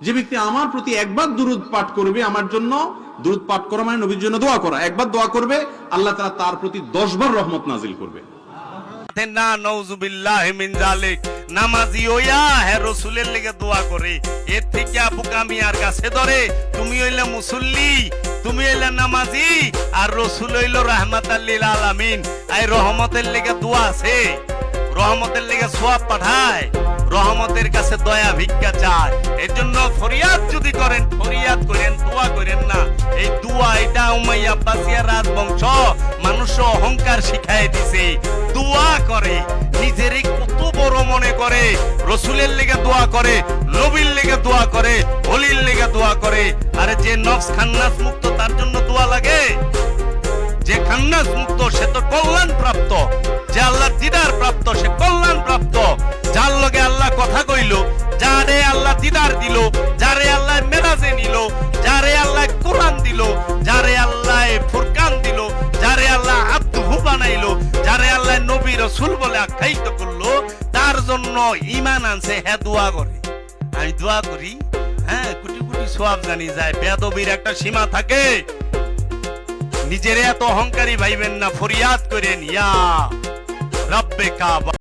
যে ব্যক্তি আমার প্রতি একবার দুরূদ পাঠ করবে, আমার জন্য দুরূদ পাঠ করা মানে নবীর জন্য দোয়া করা, একবার দোয়া করবে আল্লাহ তাআলা তার প্রতি 10 বার রহমত নাজিল করবে। না নাউজুবিল্লাহি মিন যালিক, নামাজি হইয়া হে রাসূলের লাগি দোয়া করে, এর থেকে বোকামি আর কাছে ধরে? তুমি হইলা মুসল্লি, তুমি হইলা নামাজি, আর রাসূল হইল রাহমাতাল লিল আলামিন। এই রহমতের লাগি দোয়া আছে, রহমতের লাগি সওয়াব পাঠায়, রহমতের কাছে দয়া ভিক্ষা চায়। এর জন্য ফরিয়াদ যদি করেন, ফরিয়াদ করেন, দোয়া করেন না। এই দোয়া এটা উমাইয়া আব্বাসিয়া রাজবংশ মানুষ অহংকার শিখাই দিছে। দোয়া করে, নিজেরই কত বড় মনে করে, রসুলের লেগে দোয়া করে, নবীর লেগে দোয়া করে, ওলির লেগে দোয়া করে। আরে যে নফস খান্নাস মুক্ত তার জন্য দোয়া লাগে? যে খান্নাস মুক্ত সে তো কল্যাণ প্রাপ্ত, যে আল্লাহর দিদার প্রাপ্ত সে কল্যাণ প্রাপ্ত। যার লগে আল্লাহ কথা কইল, যারে আল্লাহ দিদার দিল, যারে আল্লাহ মেরাজে নিল, যারে আল্লাহ কোরআন দিল, যারে আল্লাহ ফুরকান দিল, যারে আল্লাহ আব্দুহু বানাইলো, যারে আল্লাহ নবী রাসূল বলে আখ্যায়িত করলো, তার জন্য ঈমান আনছে, হ্যাঁ দোয়া করে। আমি দোয়া করি, হ্যাঁ কোটি কোটি সওয়াব জানি যায়। বেয়াদবির একটা সীমা থাকে। নিজের এত অহংকারী ভাইবেন না, ফরিয়াদ করেন ইয়া রব্বে কাবা।